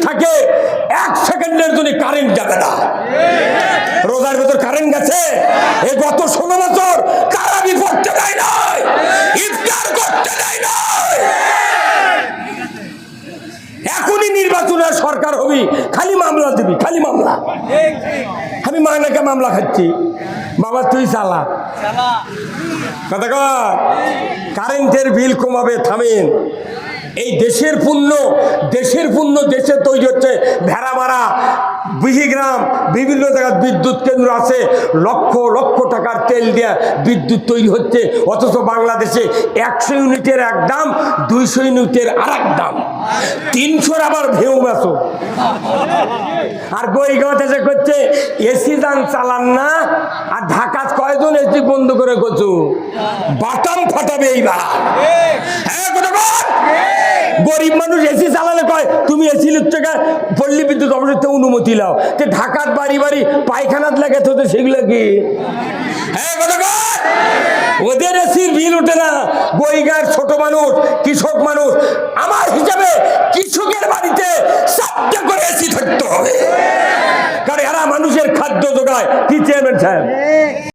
থাকে 1 সেকেন্ডের জন্য কারেন্ট যাবে না। রোজার ভেতর কারেন্ট গেছে, এই গত 16 বছর তারাবি পড়তে দেয় নাই, ইফতার করতে দেয় নাই। এখনই নির্বাচনের সরকার হবি, খালি মামলা দিবি, খালি মামলা। আমি মানাকে মামলা খাচ্ছি, বাবা তুই চালা কথা কর। কারেন্টের বিল কমাবে, থামেন। এই দেশের পুণ্য দেশে তৈরি হচ্ছে। ভেড়ামারা, বিহিগ্রাম, বিভিন্ন জায়গায় বিদ্যুৎ কেন্দ্র আছে, লক্ষ লক্ষ টাকার তেল দিয়ে বিদ্যুৎ তৈরি হচ্ছে। অথচ বাংলাদেশে 100 ইউনিটের এক দাম, 200 ইউনিটের আর এক দাম, 300 আবার ভেউ বেচো। আর গইগাঁও দেশে করছে এসি যান চালান না, আর ঢাকা কয়জন এসি বন্ধ করে করছো, বাটাম ফাটাবে এইবার। হ্যাঁ কথা বল। গরিব মানুষ এসি চালালে কয় তুমি এসি থেকে পল্লী বিদ্যুৎ অবস্থা অনুমতি লাও, যে ঢাকার বাড়ি বাড়ি পায়খানাত লাগে তো সেগুলো কি? হ্যাঁ কথা বল। ওদের এসির বিল ওঠে না। গইগার ছোট মানুষ, কৃষক মানুষ, আমার হিসাবে কৃষকের বাড়িতে 4টে করে এসি থাকতে হবে, কারণ এরা মানুষের খাদ্য যোগায়। কি চেয়ারম্যান সাহেব?